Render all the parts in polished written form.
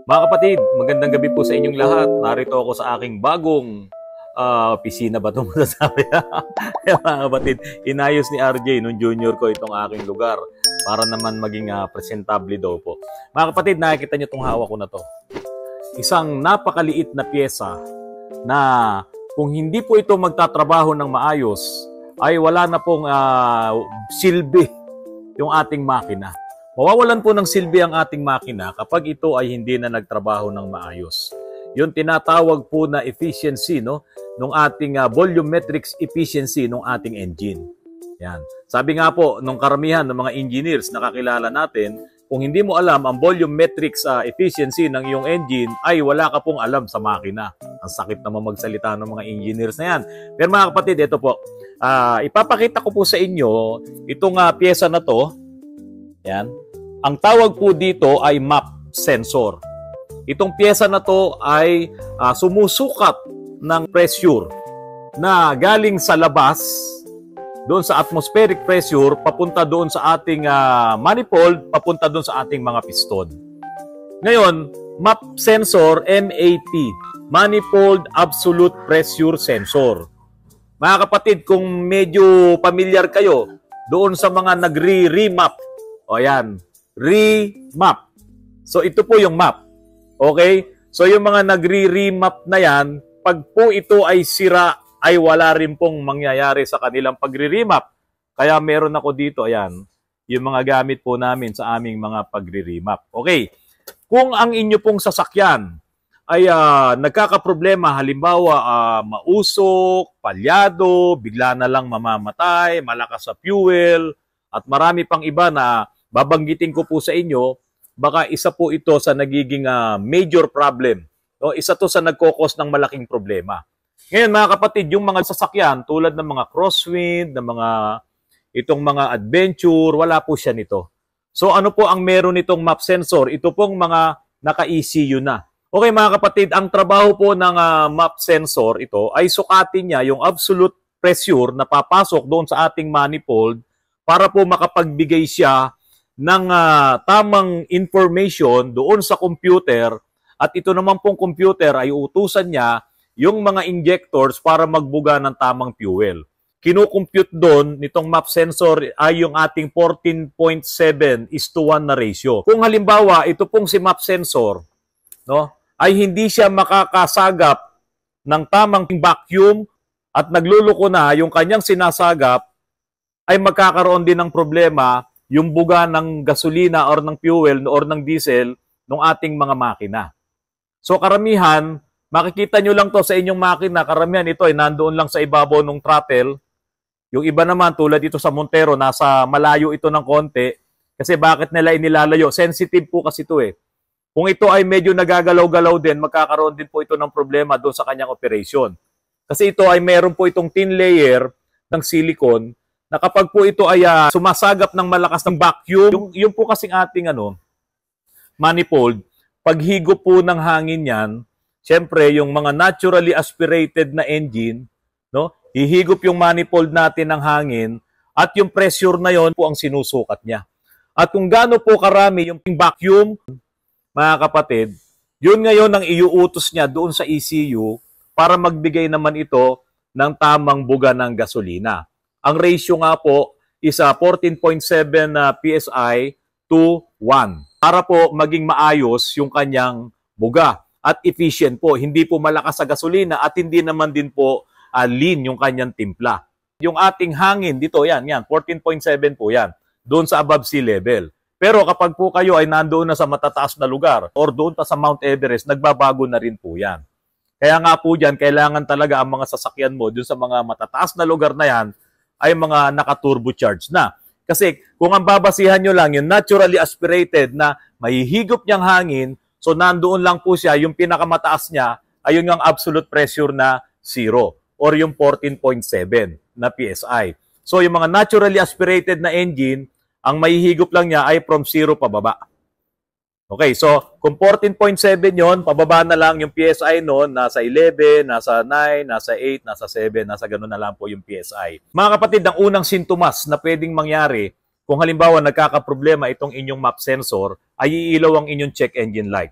Mga kapatid, magandang gabi po sa inyong lahat. Narito ako sa aking bagong opisina ba itong masasabi? Mga kapatid, inayos ni RJ nung junior ko itong aking lugar para naman maging presentable daw po. Mga kapatid, nakikita niyo itong hawak ko na to. Isang napakaliit na pyesa na kung hindi po ito magtatrabaho ng maayos, ay wala na pong silbi yung ating makina. Mawawalan po ng silbi ang ating makina kapag ito ay hindi na nagtrabaho ng maayos. Yung tinatawag po na efficiency, no, ng ating volumetrics efficiency ng ating engine. Yan. Sabi nga po nung karamihan ng mga engineers na kakilala natin, kung hindi mo alam ang volumetrics efficiency ng iyong engine, ay wala ka pong alam sa makina. Ang sakit naman magsalita ng mga engineers na yan. Pero mga kapatid, ito po, ipapakita ko po sa inyo itong pyesa na to. Yan. Ang tawag po dito ay map sensor. Itong pyesa na to ay sumusukat ng pressure na galing sa labas, doon sa atmospheric pressure, papunta doon sa ating manifold, papunta doon sa ating mga piston. Ngayon, map sensor, MAP, Manifold Absolute Pressure Sensor. Mga kapatid, kung medyo familiar kayo doon sa mga nagre-remap, o yan, remap. So ito po yung map. Okay? So yung mga nagre-remap na yan, pag po ito ay sira, ay wala rin pong mangyayari sa kanilang pagre-remap. Kaya meron ako dito, ayan, yung mga gamit po namin sa aming mga pagre-remap. Okay? Kung ang inyo pong sasakyan ay nagkakaproblema, halimbawa mausok, palyado, bigla na lang mamamatay, malakas sa fuel, at marami pang iba na babanggitin ko po sa inyo, baka isa po ito sa nagiging major problem. No? Isa to sa nagkokos ng malaking problema. Ngayon mga kapatid, yung mga sasakyan tulad ng mga crosswind, ng mga itong mga adventure, wala po siya nito. So ano po ang meron nitong map sensor? Ito pong mga naka-ECU na. Okay mga kapatid, ang trabaho po ng map sensor ito ay sukatin niya yung absolute pressure na papasok doon sa ating manifold para po makapagbigay siya ng tamang information doon sa computer, at ito naman pong computer ay utusan niya yung mga injectors para magbuga ng tamang fuel. Kino-compute doon nitong map sensor ay yung ating 14.7:1 na ratio. Kung halimbawa ito pong si map sensor, no, ay hindi siya makakasagap ng tamang vacuum at nagluluko na yung kanyang sinasagap, ay magkakaroon din ng problema yung buga ng gasolina or ng fuel or ng diesel ng ating mga makina. So karamihan, makikita nyo lang to sa inyong makina, karamihan ito ay nandoon lang sa ibabaw ng throttle. Yung iba naman tulad dito sa Montero, nasa malayo ito ng konti. Kasi bakit nila inilalayo? Sensitive po kasi ito eh. Kung ito ay medyo nagagalaw-galaw din, magkakaroon din po ito ng problema doon sa kanyang operation. Kasi ito ay meron po itong thin layer ng silicone na kapag po ito ay sumasagap ng malakas ng vacuum, yung po kasing ating manifold, paghigop po ng hangin yan, syempre yung mga naturally aspirated na engine, no, hihigop yung manifold natin ng hangin at yung pressure na yon po ang sinusukat niya. At kung gaano po karami yung vacuum, mga kapatid, yun ngayon ang iuutos niya doon sa ECU para magbigay naman ito ng tamang buga ng gasolina. Ang ratio nga po is 14.7 PSI to 1 para po maging maayos yung kanyang buga at efficient po. Hindi po malakas sa gasolina at hindi naman din po lean yung kanyang timpla. Yung ating hangin dito, yan, 14.7 po yan, doon sa above sea level. Pero kapag po kayo ay nandoon na sa matataas na lugar or doon pa sa Mount Everest, nagbabago na rin po yan. Kaya nga po dyan, kailangan talaga ang mga sasakyan mo doon sa mga matataas na lugar na yan ay mga naka-turbocharged na. Kasi kung ang babasihan nyo lang yung naturally aspirated na mahihigop niyang hangin, so nandoon lang po siya, yung pinakamataas niya, ayun yung absolute pressure na 0 or yung 14.7 na PSI. So yung mga naturally aspirated na engine, ang mahihigop lang niya ay from 0 pababa. Okay, so kung 14.7 yon, pababa na lang yung PSI noon, nasa 11, nasa 9, nasa 8, nasa 7, nasa ganun na lang po yung PSI. Mga kapatid, ang unang sintomas na pwedeng mangyari kung halimbawa nagkakaproblema itong inyong map sensor, ay iilaw ang inyong check engine light.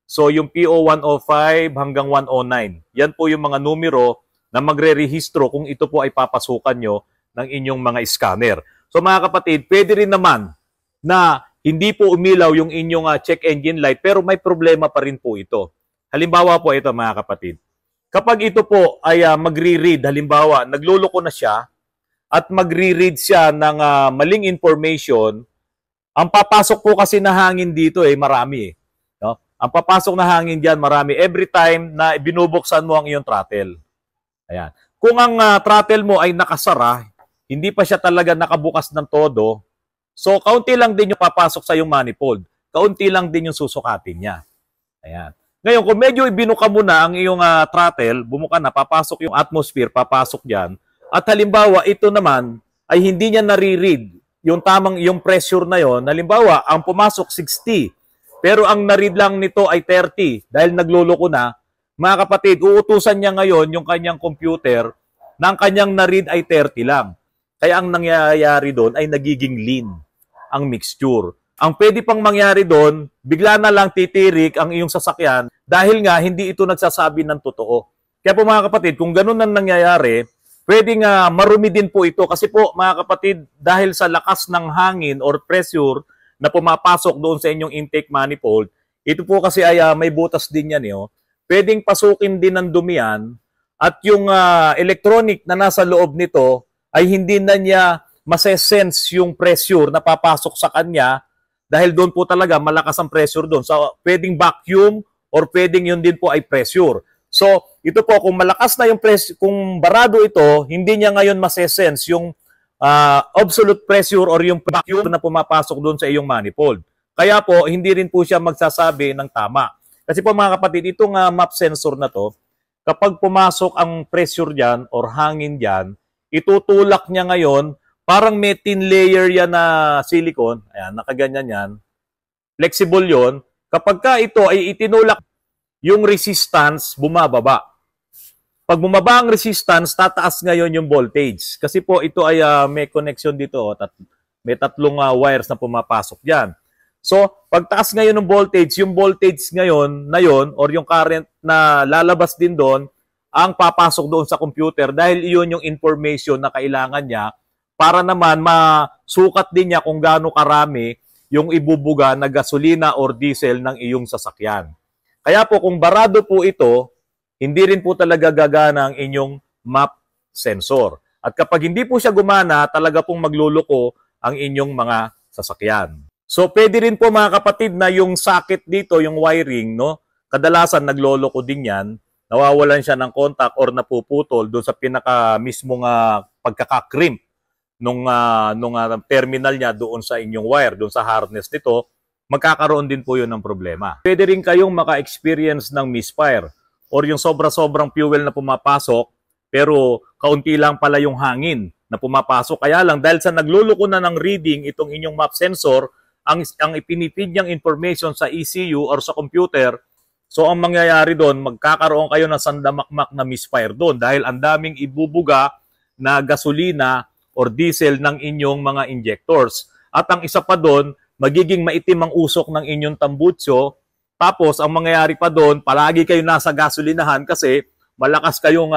So yung PO105 hanggang 109, yan po yung mga numero na magre-rehistro kung ito po ay papasukan nyo ng inyong mga scanner. So mga kapatid, pwede rin naman na hindi po umilaw yung inyong check engine light pero may problema pa rin po ito. Halimbawa po ito mga kapatid. Kapag ito po ay magre-read, halimbawa nagluloko na siya at magre-read siya ng maling information, ang papasok po kasi na hangin dito marami no? Ang papasok na hangin diyan marami every time na binubuksan mo ang iyong throttle. Ayan. Kung ang throttle mo ay nakasara, hindi pa siya talaga nakabukas ng todo, so kaunti lang din yung papasok sa iyong manifold. Kaunti lang din yung susukatin niya. Ayan. Ngayon, kung medyo ibinuka mo na ang iyong throttle, bumuka na, papasok yung atmosphere, papasok diyan. At halimbawa, ito naman ay hindi niya nare-read yung pressure na yon. Halimbawa, ang pumasok 60, pero ang na-read lang nito ay 30 dahil nagluloko na. Mga kapatid, uutusan niya ngayon yung kanyang computer na ang kanyang na-read ay 30 lang. Kaya ang nangyayari doon ay nagiging lean ang mixture. Ang pwede pang mangyari doon, bigla na lang titirik ang iyong sasakyan dahil nga hindi ito nagsasabi ng totoo. Kaya po mga kapatid, kung ganun ang nangyayari, pwedeng marumi din po ito kasi po mga kapatid, dahil sa lakas ng hangin or pressure na pumapasok doon sa inyong intake manifold, ito po kasi ay may butas din yan. Pwedeng pasukin din ng dumian at yung electronic na nasa loob nito ay hindi na niya masesense yung pressure na papasok sa kanya dahil doon po talaga malakas ang pressure doon. So, pwedeng vacuum or pwedeng yun din po ay pressure. So, ito po, kung malakas na yung pressure, kung barado ito, hindi niya ngayon masesense yung absolute pressure or yung vacuum na pumapasok doon sa iyong manifold. Kaya po, hindi rin po siya magsasabi ng tama. Kasi po mga kapatid, itong map sensor na to, kapag pumasok ang pressure dyan or hangin dyan, itutulak niya ngayon, parang may thin layer yan na silicone, ayan, nakaganyan yan, flexible yon. Kapag ka ito ay itinulak, yung resistance bumababa. Pag bumaba ang resistance, tataas ngayon yung voltage. Kasi po ito ay may connection dito, may tatlong wires na pumapasok dyan. So, pagtaas ngayon ng voltage, yung voltage ngayon na yon or yung current na lalabas din doon, ang papasok doon sa computer dahil iyon yung information na kailangan niya para naman masukat din niya kung gaano karami yung ibubuga na gasolina or diesel ng iyong sasakyan. Kaya po kung barado po ito, hindi rin po talaga gagana ang inyong map sensor. At kapag hindi po siya gumana, talaga pong magluloko ang inyong mga sasakyan. So pwede rin po mga kapatid na yung socket dito, yung wiring, no? Kadalasan nagloloko din yan, nawawalan siya ng contact or napuputol doon sa pinaka mismong pagkakakrimp nung terminal niya doon sa inyong wire, doon sa harness nito, magkakaroon din po yun ng problema. Pwede rin kayong maka-experience ng misfire or yung sobra-sobrang fuel na pumapasok pero kaunti lang pala yung hangin na pumapasok. Kaya lang dahil sa nagluloko na ng reading itong inyong map sensor, ang ipinipid niyang information sa ECU or sa computer, so ang mangyayari doon, magkakaroon kayo ng sandamakmak na misfire doon dahil ang daming ibubuga na gasolina or diesel ng inyong mga injectors. At ang isa pa doon, magiging maitim ang usok ng inyong tambutsyo. Tapos, ang mangyayari pa doon, palagi kayo nasa gasolinahan kasi malakas kayong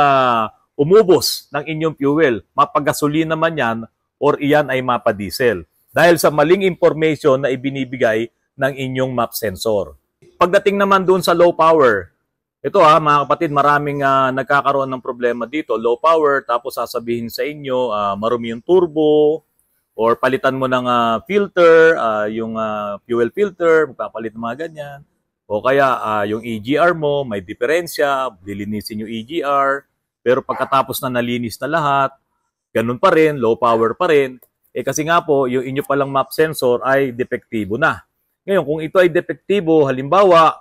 umubos ng inyong fuel. Mapagasolina man yan or iyan ay mapadiesel. Dahil sa maling information na ibinibigay ng inyong map sensor. Pagdating naman doon sa low power, ito mga kapatid, maraming nagkakaroon ng problema dito. Low power, tapos sasabihin sa inyo, marumi yung turbo, or palitan mo ng filter, yung fuel filter, magpapalit ng mga ganyan. O kaya yung EGR mo, may diferensya, lilinisin yung EGR, pero pagkatapos na nalinis na lahat, ganun pa rin, low power pa rin. Kasi nga po, yung inyo palang map sensor ay depektibo na. Ngayon, kung ito ay depektibo, halimbawa,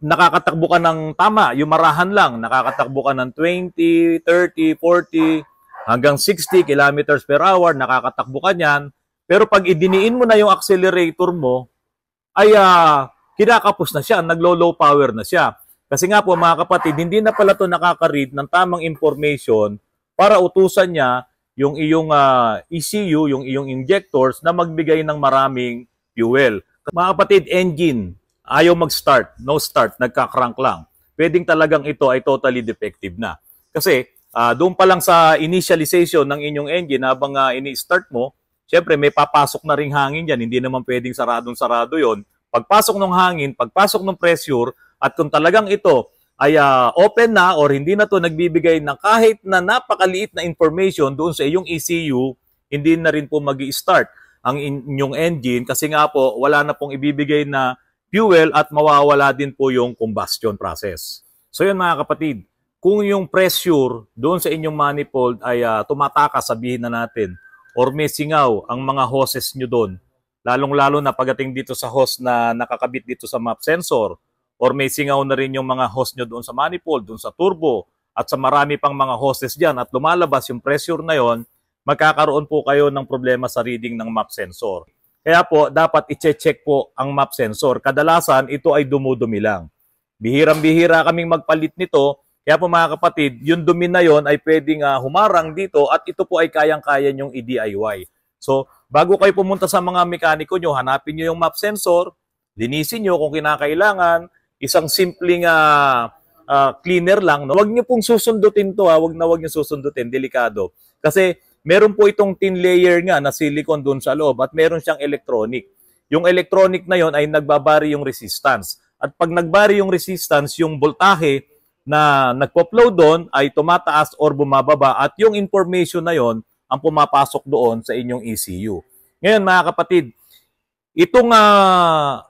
nakakatakbo ka ng tama, yung marahan lang, nakakatakbo ka ng 20, 30, 40, hanggang 60 kilometers per hour, nakakatakbo ka niyan. Pero pag idiniin mo na yung accelerator mo, ay kinakapos na siya, naglo-low power na siya. Kasi nga po mga kapatid, hindi na pala ito nakaka-read ng tamang information para utusan niya yung iyong ECU, yung iyong injectors na magbigay ng maraming fuel. Mga kapatid, engine. ayaw mag-start, no start, nagka-crank lang. Pwedeng talagang ito ay totally defective na. Kasi doon pa lang sa initialization ng inyong engine habang ini-start mo, syempre may papasok na ring hangin dyan. Hindi naman pwedeng saradong-sarado yon. Pagpasok ng hangin, pagpasok ng pressure, at kung talagang ito ay open na or hindi na to nagbibigay ng kahit na napakaliit na information doon sa iyong ECU, hindi na rin po mag-i-start ang inyong engine kasi nga po wala na pong ibibigay na fuel at mawawala din po yung combustion process. So yun mga kapatid, kung yung pressure doon sa inyong manifold ay tumatakas, sabihin na natin, or may singaw ang mga hoses nyo doon, lalong-lalo na pagdating dito sa hose na nakakabit dito sa map sensor, or may singaw na rin yung mga hose nyo doon sa manifold, doon sa turbo, at sa marami pang mga hoses dyan, at lumalabas yung pressure na yon, magkakaroon po kayo ng problema sa reading ng map sensor. Kaya po, dapat i-check po ang map sensor. Kadalasan, ito ay dumudumi lang. Bihirang-bihira kaming magpalit nito, kaya po mga kapatid, yung dumi na yon ay pwedeng humarang dito at ito po ay kayang-kaya nyong i-DIY. So, bago kayo pumunta sa mga mekaniko nyo, hanapin nyo yung map sensor, linisin nyo kung kinakailangan, isang simpleng cleaner lang. No? Huwag nyo pong susundutin to, huwag nyo susundutin, delikado. Kasi meron po itong thin layer nga na silicone doon sa loob at meron siyang electronic. Yung electronic na yon ay nagbabari yung resistance. At pag nagbari yung resistance, yung voltahe na nagpo-flow doon ay tumataas or bumababa at yung information na yon ang pumapasok doon sa inyong ECU. Ngayon mga kapatid, itong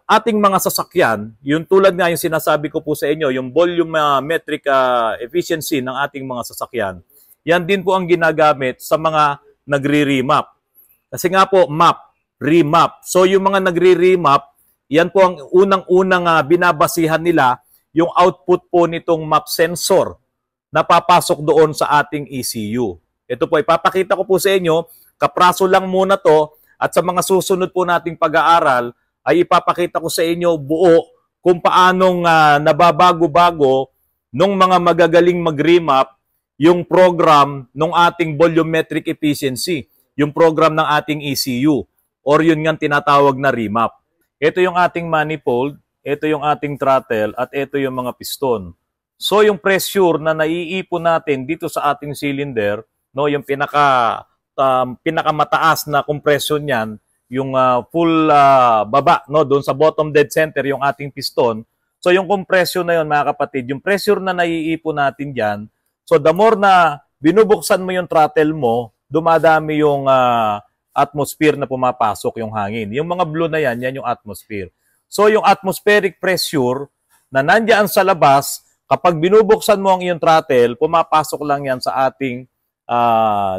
ating mga sasakyan, yung tulad nga yung sinasabi ko po sa inyo, yung volumetric efficiency ng ating mga sasakyan, yan din po ang ginagamit sa mga nagre-remap. Kasi nga po, map, remap. So yung mga nagre-remap, yan po ang unang-unang binabasihan nila, yung output po nitong map sensor na papasok doon sa ating ECU. Ito po, ipapakita ko po sa inyo, kapraso lang muna to, at sa mga susunod po nating pag-aaral, ay ipapakita ko sa inyo buo kung paanong nababago-bago nung mga magagaling mag-remap yung program ng ating volumetric efficiency, yung program ng ating ECU, or yun nga tinatawag na remap. Ito yung ating manifold, ito yung ating throttle, at ito yung mga piston. So yung pressure na naiipon natin dito sa ating cylinder, no, yung pinakamataas na compression niyan, yung full baba, no, doon sa bottom dead center yung ating piston. So yung compression na yon mga kapatid, yung pressure na naiipon natin diyan, so the more na binubuksan mo yung throttle mo, dumadami yung atmosphere na pumapasok, yung hangin. Yung mga blue na yan, yan yung atmosphere. So yung atmospheric pressure na nandiyan sa labas, kapag binubuksan mo ang iyong throttle, pumapasok lang yan sa ating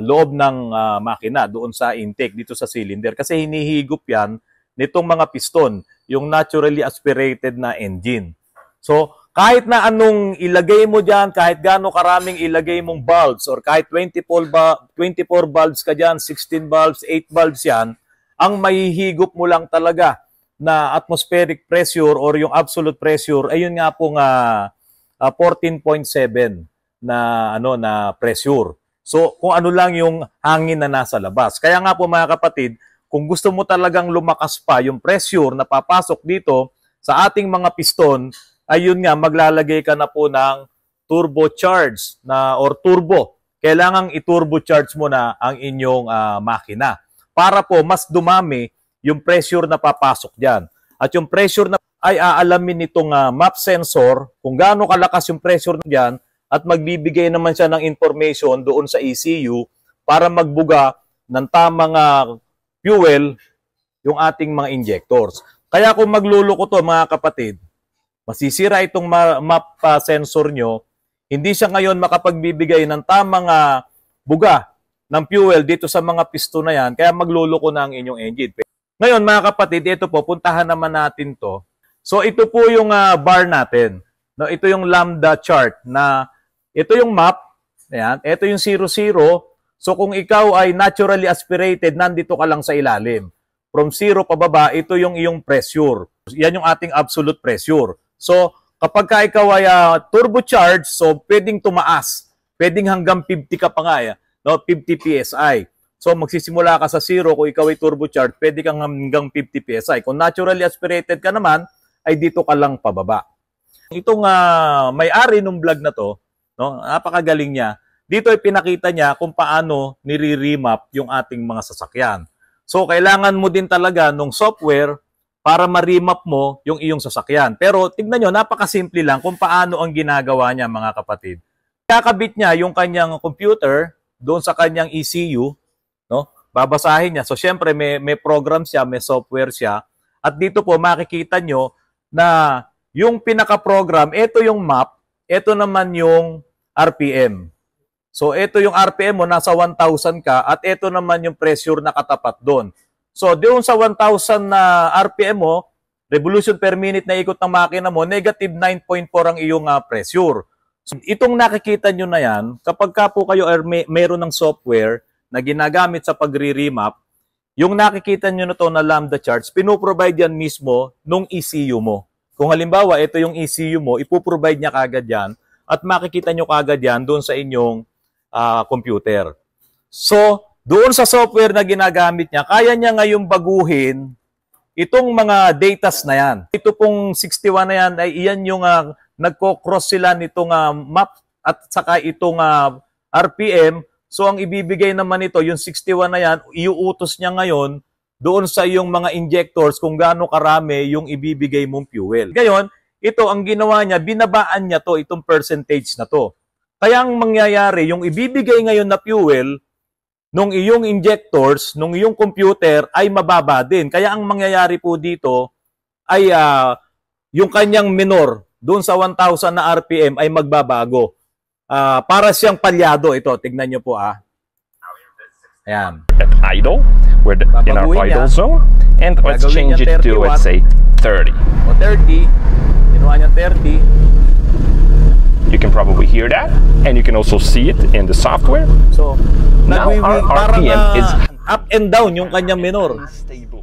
loob ng makina, doon sa intake, dito sa cylinder. Kasi hinihigop yan nitong mga piston, yung naturally aspirated na engine. So, kahit na anong ilagay mo dyan, kahit gaano karaming ilagay mong bulbs, or kahit 24 bulbs ka dyan, 16 bulbs, 8 bulbs yan, ang mahihigop mo lang talaga na atmospheric pressure or yung absolute pressure, ayun nga pong 14.7 na pressure. So, kung ano lang yung hangin na nasa labas. Kaya nga po mga kapatid, kung gusto mo talagang lumakas pa yung pressure na papasok dito sa ating mga piston, ayun nga, maglalagay ka na po ng turbocharge or turbo. Kailangang i-turbocharge mo na ang inyong makina para po mas dumami yung pressure na papasok dyan. At yung pressure na ay aalamin nitong map sensor kung gaano kalakas yung pressure dyan at magbibigay naman siya ng information doon sa ECU para magbuga ng tamang fuel yung ating mga injectors. Kaya kung magluluko to mga kapatid, masisira itong map sensor nyo, hindi siya ngayon makapagbibigay ng tamang buga ng fuel dito sa mga piston na yan, kaya magluluko na ang inyong engine. Ngayon mga kapatid, ito po, puntahan naman natin to. So ito po yung bar natin. No, ito yung lambda chart na ito yung map, ayan, ito yung 00. So kung ikaw ay naturally aspirated, nandito ka lang sa ilalim. From 0 pababa, ito yung iyong pressure. Yan yung ating absolute pressure. So kapag ka ikaw ay turbocharged, so pwedeng tumaas. Pwedeng hanggang 50 ka pa nga, no? 50 PSI. So magsisimula ka sa 0, kung ikaw ay turbocharged, pwede kang hanggang 50 PSI. Kung naturally aspirated ka naman, ay dito ka lang pababa. Itong may-ari ng vlog na to, no, napakagaling niya. Dito ay pinakita niya kung paano nire-remap yung ating mga sasakyan. So, kailangan mo din talaga ng software para ma-remap mo yung iyong sasakyan. Pero tignan nyo, napakasimple lang kung paano ang ginagawa niya, mga kapatid. Kakabit niya yung kanyang computer doon sa kanyang ECU, no? Babasahin niya. So, syempre, may program siya, may software siya. At dito po, makikita nyo na yung pinaka-program, ito yung map, ito naman yung RPM. So, ito yung RPM mo, nasa 1,000 ka, at ito naman yung pressure na katapat doon. So, doon sa 1,000 na RPM mo, revolution per minute na ikot ng makina mo, negative 9.4 ang iyong pressure. So, itong nakikita nyo na yan, kapag ka po kayo mayroon ng software na ginagamit sa pagre-remap, yung nakikita nyo na to na lambda charts, pinoprovide yan mismo nung ECU mo. Kung halimbawa, ito yung ECU mo, ipoprovide niya kagad yan at makikita nyo kagad yan doon sa inyong computer. So, doon sa software na ginagamit niya, kaya niya ngayong baguhin itong mga datas na yan. Ito pong 61 na yan, ay iyan yung nagko-cross sila nitong map at saka itong RPM. So, ang ibibigay naman ito, yung 61 na yan, iuutos niya ngayon doon sa iyong mga injectors kung gaano karami yung ibibigay mong fuel. Ngayon, ito ang ginawa niya, binabaan niya to, itong percentage na to. Kaya ang mangyayari, yung ibibigay ngayon na fuel nung iyong injectors, nung iyong computer ay mababa din. Kaya ang mangyayari po dito ay yung kanyang minor doon sa 1,000 na RPM ay magbabago. Para siyang palyado ito. Tignan niyo po Ayan. At idle, we're in our idle zone, and let's change it to, let's say, 30. O 30, ginawa niya 30. You can probably hear that, and you can also see it in the software. So, now our RPM is up and down yung kanyang minor.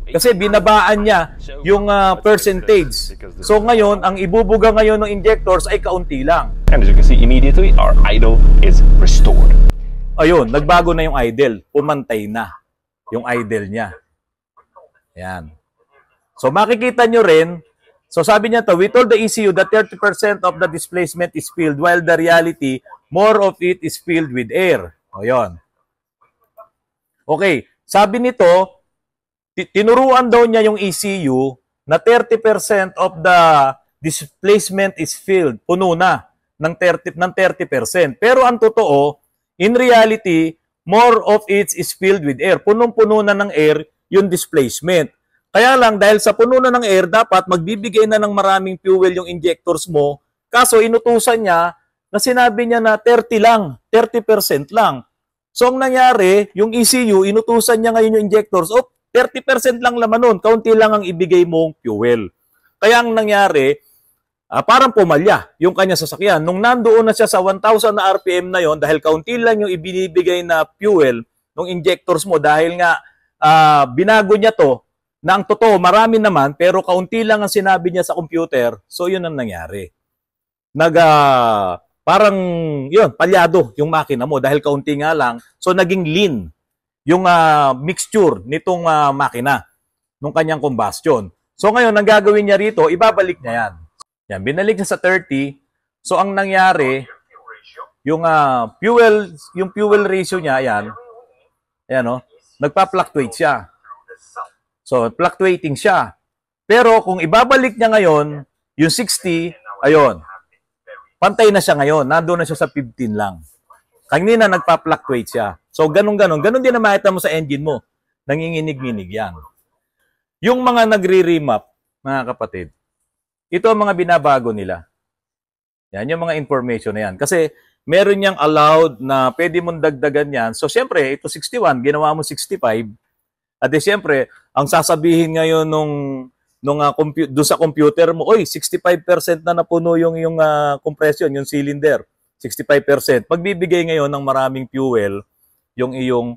Kasi binabaan niya yung percentage. So ngayon, ang ibubuga ngayon ng injectors ay kaunti lang. And as you can see, immediately our idle is restored. Ayun, nagbago na yung idle. Pumantay na yung idle niya. Ayan. So makikita nyo rin, so sabi niya to, we told the ECU that 30% of the displacement is filled while the reality, more of it is filled with air. O yun. Okay, sabi nito, tinuruan daw niya yung ECU na 30% of the displacement is filled. Puno na ng 30%. Pero ang totoo, in reality, more of it is filled with air. Punong-puno na ng air yung displacement. Kaya lang, dahil sa puno na ng air, dapat magbibigay na ng maraming fuel yung injectors mo. Kaso, inutusan niya na sinabi niya na 30 lang, 30% lang. So, ang nangyari, yung ECU, inutusan niya ngayon yung injectors, 30% lang laman nun, kaunti lang ang ibigay mong fuel. Kaya ang nangyari, parang pumalya yung kanya sasakyan. Nung nandoon na siya sa 1,000 na RPM na yon, dahil kaunti lang yung ibinibigay na fuel ng injectors mo, dahil nga binago niya to, na ang totoo, marami naman, pero kaunti lang ang sinabi niya sa computer, so yun ang nangyari. Parang, yun, palyado yung makina mo, dahil kaunti nga lang, so naging lean yung mixture nitong makina, nung kanyang combustion. So ngayon, ang gagawin niya rito, ibabalik niya yan. Yan, binalik niya sa 30. So ang nangyari, yung fuel ratio niya, ayan nagpa-fluctuate siya. So fluctuating siya. Pero kung ibabalik niya ngayon, yung 60, ayun, pantay na siya ngayon. Nandoon na siya sa 15 lang. Kanina nagpa-fluctuate siya. So ganun din na makita mo sa engine mo. Nanginginig-nginig yan. Yung mga nagre-remap, mga kapatid, ito ang mga binabago nila. Yan, yung mga information na yan. Kasi meron niyang allowed na pwede mong dagdagan yan. So, siyempre, ito 61, ginawa mo 65. At siyempre, ang sasabihin ngayon doon sa computer mo, oy, 65% na napuno yung compression, yung cylinder. 65%. Magbibigay ngayon ng maraming fuel yung iyong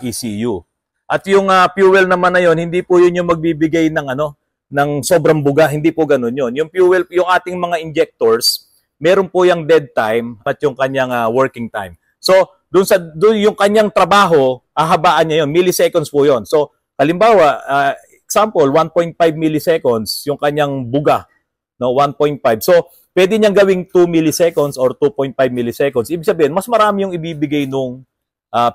ECU. At yung fuel naman na yon, hindi po yun yung magbibigay ng sobrang buga, hindi po ganun yun. Yung fuel, yung ating mga injectors, meron po yung dead time at yung kanyang working time. So, doon yung kanyang trabaho, ahabaan niya yun, milliseconds po yun. So, halimbawa, example, 1.5 milliseconds yung kanyang buga no, 1.5. So, pwede niyang gawing 2 milliseconds or 2.5 milliseconds. Ibig sabihin, mas marami yung ibibigay nung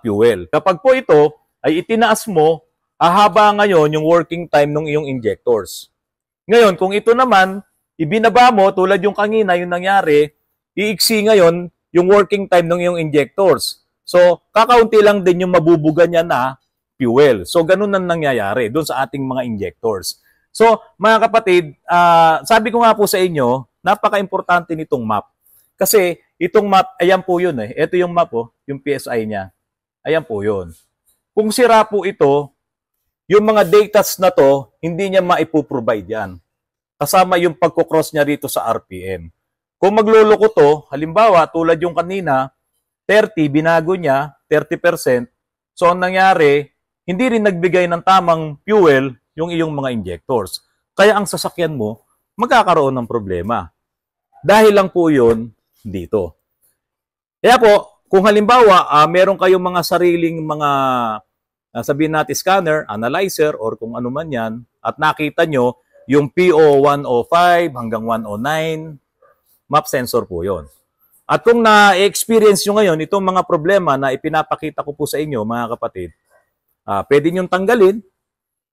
fuel. Kapag po ito ay itinaas mo, haba ngayon yung working time ng iyong injectors. Ngayon, kung ito naman, ibinaba mo, tulad yung kanina, yung nangyari, iiksi ngayon yung working time ng iyong injectors. So, kakaunti lang din yung mabubuga niya na fuel. So, ganun ang nangyayari doon sa ating mga injectors. So, mga kapatid, sabi ko nga po sa inyo, napaka-importante nitong map. Kasi, itong map, ayan po yun eh. Ito yung map, oh, yung PSI niya. Ayan po yun. Kung sira po ito, yung mga datas na to, hindi niya maipoprovide yan. Kasama yung pagkocross niya rito sa RPM. Kung magluloko to, halimbawa, tulad yung kanina, 30, binago niya, 30%. So, ang nangyari, hindi rin nagbigay ng tamang fuel yung iyong mga injectors. Kaya ang sasakyan mo, magkakaroon ng problema. Dahil lang po yun dito. Kaya po, kung halimbawa, meron kayong mga sariling mga, sabihin natin scanner, analyzer, or kung ano man yan, at nakita nyo yung PO105 hanggang 109, map sensor po yon. At kung na-experience nyo ngayon itong mga problema na ipinapakita ko po sa inyo, mga kapatid, pwede nyo tanggalin,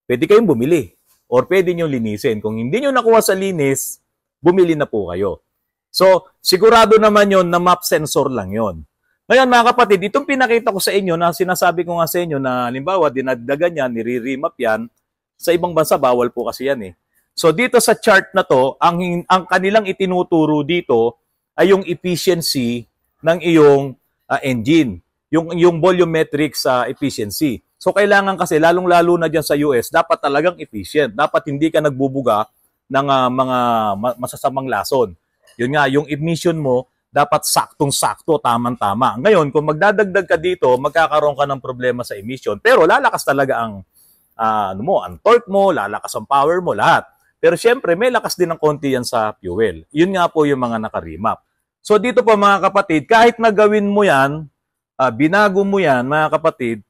pwede kayong bumili, or pwede nyo linisin. Kung hindi nyo nakuha sa linis, bumili na po kayo. So, sigurado naman yon na map sensor lang yon. Ngayon, mga kapatid, itong pinakita ko sa inyo na sinasabi ko nga sa inyo na halimbawa, dinagdagan yan, nire-remap yan, sa ibang bansa, bawal po kasi yan eh. So, dito sa chart na to, ang kanilang itinuturo dito ay yung efficiency ng iyong engine, yung volumetric sa efficiency. So, kailangan kasi, lalong-lalo na dyan sa US, dapat talagang efficient. Dapat hindi ka nagbubuga ng mga masasamang lason. Yun nga, yung emission mo, dapat saktong-sakto, tamang-tama. Ngayon, kung magdadagdag ka dito, magkakaroon ka ng problema sa emission. Pero lalakas talaga ang torque mo, lalakas ang power mo, lahat. Pero syempre, may lakas din ng konti yan sa fuel. Yun nga po yung mga naka-remap. So dito po mga kapatid, kahit nagawin mo yan, binago mo yan, mga kapatid,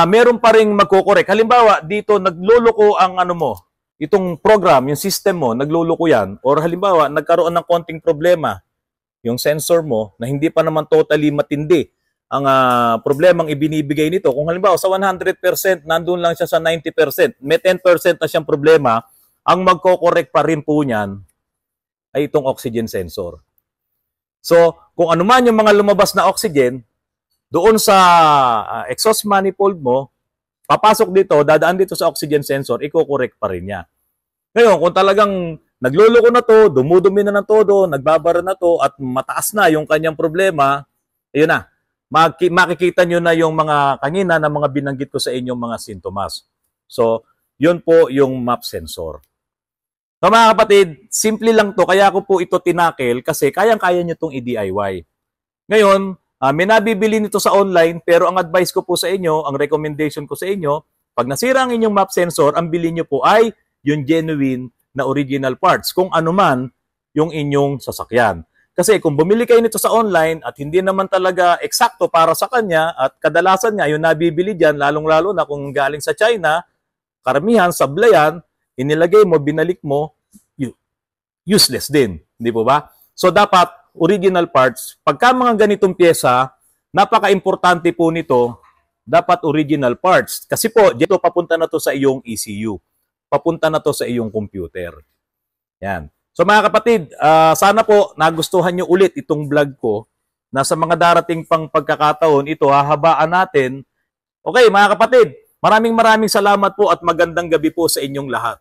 meron pa rin magkokorek. Halimbawa, dito nagluloko ang itong program, yung system mo, nagluloko yan. Or halimbawa, nagkaroon ng konting problema, yung sensor mo, na hindi pa naman totally matindi ang problemang ibinibigay nito. Kung halimbawa, sa 100%, nandun lang siya sa 90%, may 10% na siyang problema, ang magko-correct pa rin po niyan ay itong oxygen sensor. So, kung ano man yung mga lumabas na oxygen, doon sa exhaust manifold mo, papasok dito, dadaan dito sa oxygen sensor, i-correct pa rin niya. Ngayon, kung talagang nagluloko na to, dumudumi na ng todo, nagbabara na to, at mataas na yung kanyang problema, ayun na, makikita nyo na yung mga kanina na mga binanggit ko sa inyong mga sintomas. So, yun po yung map sensor. So, mga kapatid, simple lang to, kaya ko po ito tinakil kasi kayang-kaya nyo itong i-DIY. Ngayon, may nabibili nito sa online, pero ang advice ko po sa inyo, ang recommendation ko sa inyo, pag nasira ang inyong map sensor, ang bilhin nyo po ay yung genuine na original parts, kung ano man yung inyong sasakyan. Kasi kung bumili kayo nito sa online at hindi naman talaga eksakto para sa kanya at kadalasan nga yung nabibili dyan, lalong-lalo na kung galing sa China, karamihan, sablayan, inilagay mo, binalik mo, useless din. Hindi po ba? So dapat original parts. Pagka mga ganitong pyesa, napaka-importante po nito, dapat original parts. Kasi po, dito papunta na to sa iyong ECU. Papunta na to sa iyong computer. Yan. So mga kapatid, sana po nagustuhan nyo ulit itong vlog ko na sa mga darating pang pagkakataon, ito hahabaan natin. Okay mga kapatid, maraming salamat po at magandang gabi po sa inyong lahat.